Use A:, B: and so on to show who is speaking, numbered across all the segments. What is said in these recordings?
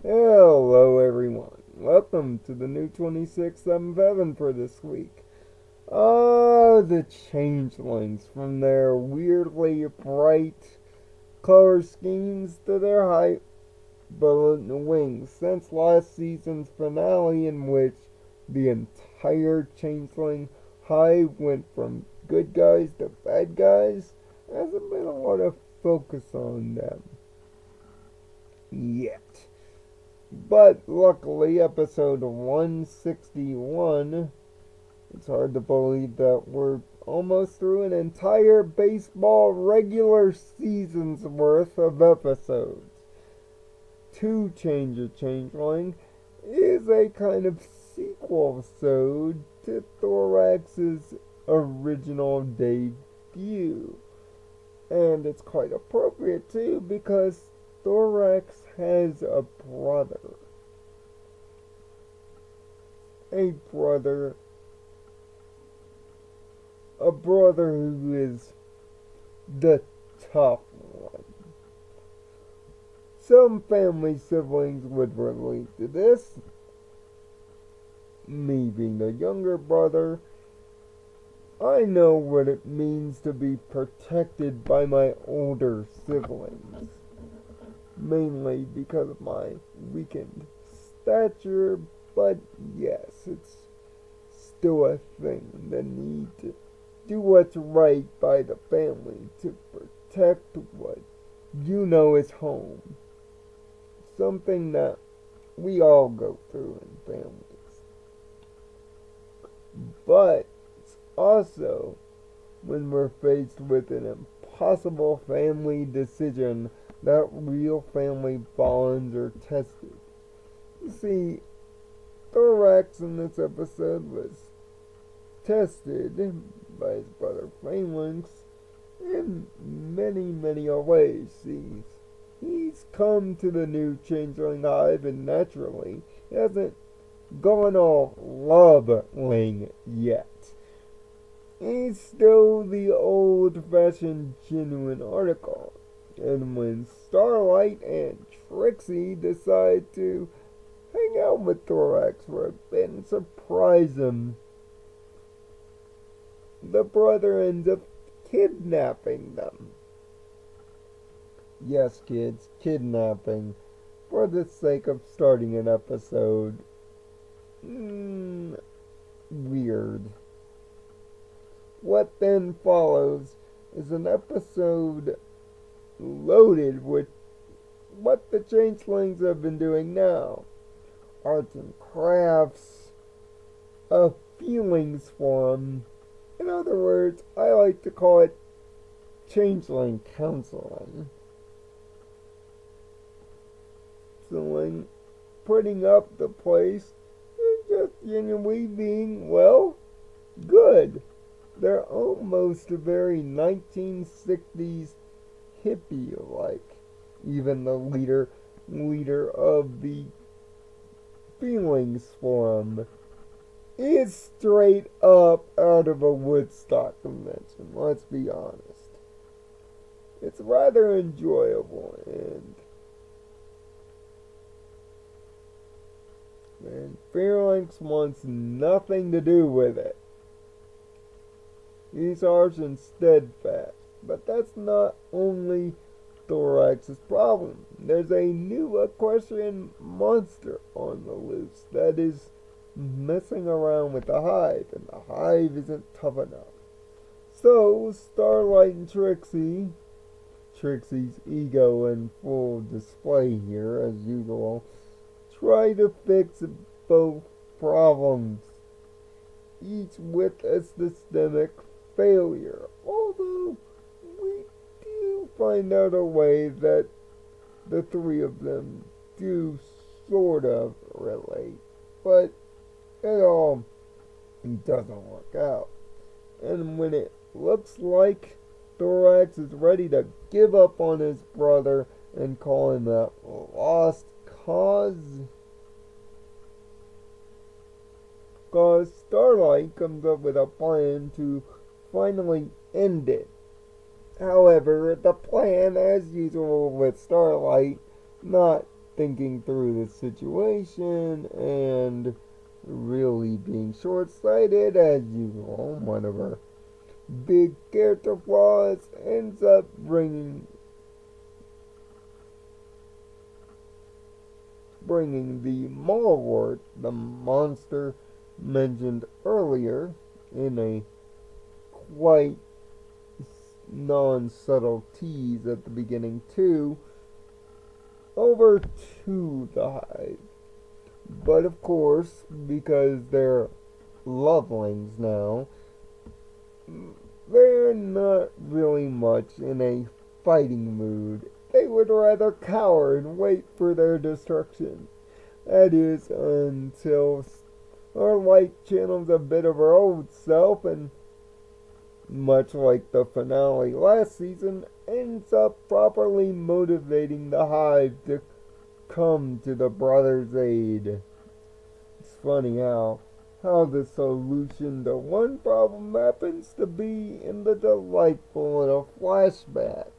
A: Hello everyone. Welcome to the N26 7th Heaven for this week. The Changelings, from their weirdly bright color schemes to their high bullet wings, since last season's finale in which the entire Changeling hive went from good guys to bad guys, hasn't been a lot of focus on them yet. But luckily, episode 161, it's hard to believe that we're almost through an entire baseball regular season's worth of episodes. To Changeling is a kind of sequel-sode to Thorax's original debut. And it's quite appropriate too, because Thorax has a brother. A brother. A brother who is the tough one. Some family siblings would relate to this. Me being the younger brother, I know what it means to be protected by my older siblings. Mainly because of my weakened stature, but yes, it's still a thing. The need to do what's right by the family, to protect what you know is home. Something that we all go through in families. But it's also when we're faced with an impossible family decision that real family bonds are tested. You see, Thorax in this episode was tested by his brother Phalanx in many ways. He's come to the new Changeling hive, and naturally he hasn't gone all loveling yet. He's still the old-fashioned genuine article. And when Starlight and Trixie decide to hang out with Thorax for a bit and surprise him, the brother ends up kidnapping them. Yes, kids, kidnapping, for the sake of starting an episode. Weird. What then follows is an episode loaded with what the Changelings have been doing now. Arts and crafts, a feelings forum. In other words, I like to call it Changeling counseling. Putting up the place and just genuinely being, well, good. They're almost very 1960s hippie-like. Even the leader of the Feelings Forum is straight up out of a Woodstock convention, let's be honest. It's rather enjoyable, and Feelings wants nothing to do with it. He's harsh and steadfast. But that's not only Thorax's problem. There's a new equestrian monster on the loose that is messing around with the hive, and the hive isn't tough enough. So, Starlight and Trixie's ego in full display here, as usual, try to fix both problems, each with a systemic failure. Although we do find out a way that the three of them do sort of relate, but it all doesn't work out. And when it looks like Thorax is ready to give up on his brother and call him a lost cause, Starlight comes up with a plan to finally end it. However, the plan, as usual with Starlight, not thinking through the situation and really being short-sighted as usual. One of her big character flaws ends up bringing the Malwart, the monster mentioned earlier, in a quite non-subtle tease at the beginning too, over to the hive. But of course, because they're lovelings now, they're not really much in a fighting mood. They would rather cower and wait for their destruction. That is, until Starlight channels a bit of her old self and, much like the finale last season, ends up properly motivating the hive to come to the brothers' aid. It's funny how the solution to one problem happens to be in the delightful little flashback.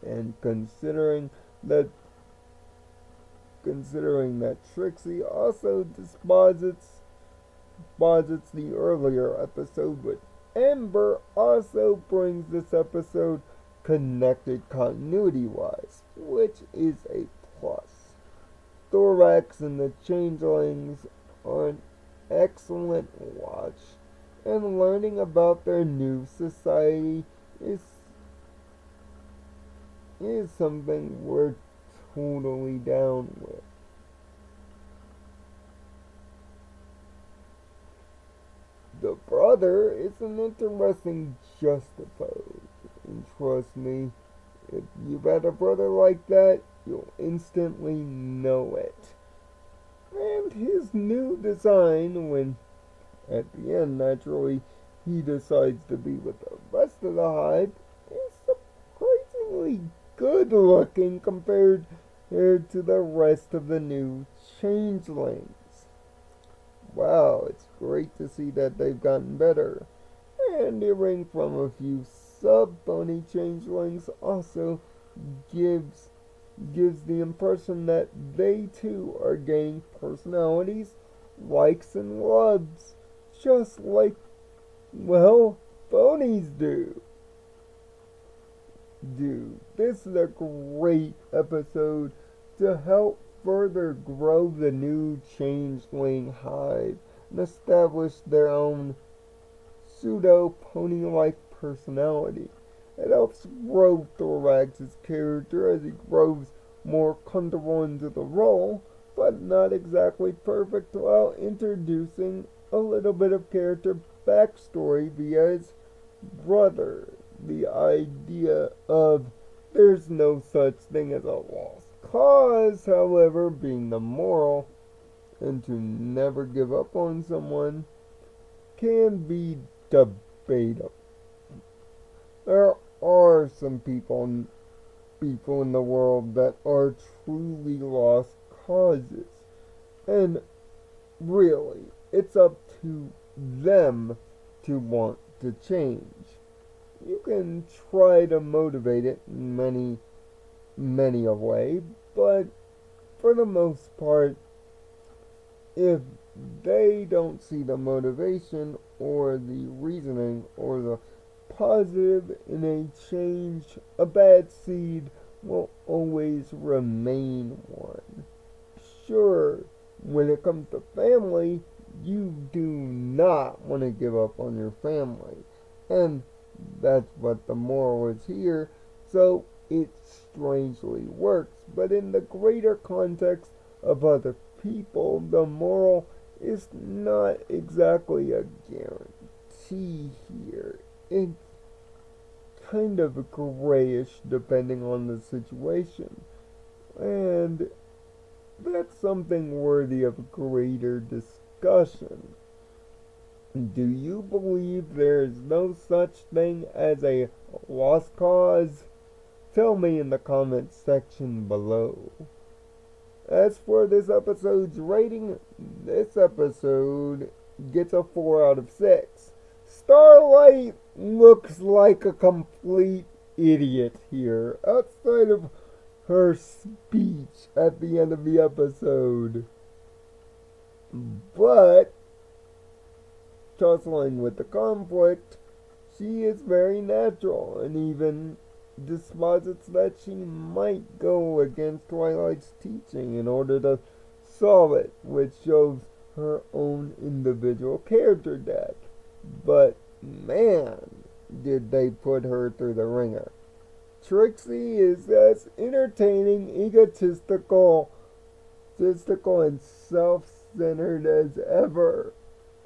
A: And considering that Trixie also deposits the earlier episode with Ember, also brings this episode connected continuity-wise, which is a plus. Thorax and the Changelings are an excellent watch, and learning about their new society is something we're totally down with. The brother is an interesting juxtapose, and trust me, if you've had a brother like that, you'll instantly know it. And his new design, when at the end, naturally, he decides to be with the rest of the hive, is surprisingly good looking compared to the rest of the new changelings. Wow, it's great to see that they've gotten better. And hearing from a few sub-bony changelings also gives the impression that they too are gaining personalities, likes and loves, just like, well, bonies do. This is a great episode to help further grow the new changeling hive and establish their own pseudo-pony-like personality. It helps grow Thorax's character as he grows more comfortable into the role, but not exactly perfect, while introducing a little bit of character backstory via his brother. The idea of there's no such thing as a lost cause, however, being the moral, and to never give up on someone, can be debatable. There are some people in the world that are truly lost causes, and really, it's up to them to want to change. You can try to motivate it in many a way, but for the most part, if they don't see the motivation or the reasoning or the positive in a change, a bad seed will always remain one. Sure, when it comes to family, you do not want to give up on your family, and that's what the moral is here, so it strangely works. But in the greater context of other people, the moral is not exactly a guarantee here. It's kind of grayish depending on the situation, and that's something worthy of greater discussion. Do you believe there is no such thing as a lost cause? Tell me in the comments section below. As for this episode's rating, this episode gets a 4 out of 6. Starlight looks like a complete idiot here. Outside of her speech at the end of the episode. But, tussling with the conflict, she is very natural and even disposits that she might go against Twilight's teaching in order to solve it, which shows her own individual character depth. But man, did they put her through the ringer. Trixie is as entertaining, egotistical, and self-centered as ever.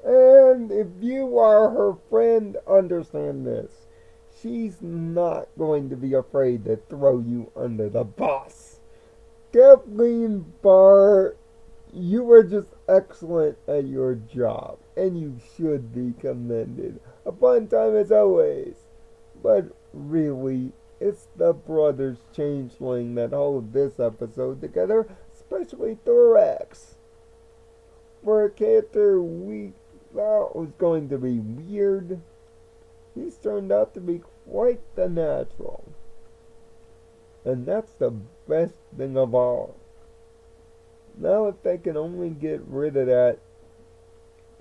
A: And if you are her friend, understand this. She's not going to be afraid to throw you under the bus. Kathleen Barr, you were just excellent at your job, and you should be commended. A fun time as always. But really, it's the brothers Changeling that hold this episode together, especially Thorax. For a character we thought was going to be weird, he's turned out to be quite the natural. And that's the best thing of all. Now if they can only get rid of that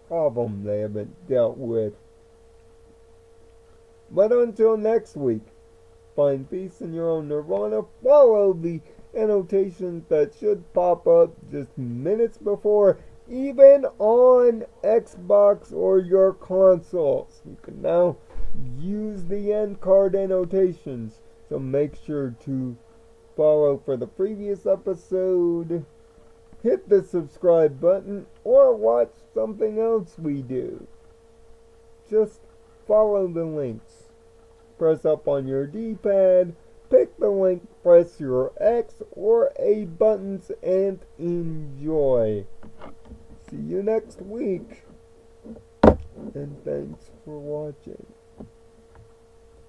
A: problem they haven't dealt with. But until next week, find peace in your own nirvana. Follow the annotations that should pop up just minutes before, even on Xbox or your consoles. You can now use the end card annotations, so make sure to follow for the previous episode, hit the subscribe button, or watch something else we do. Just follow the links. Press up on your D-pad, pick the link, press your X or A buttons, and enjoy. See you next week, and thanks for watching.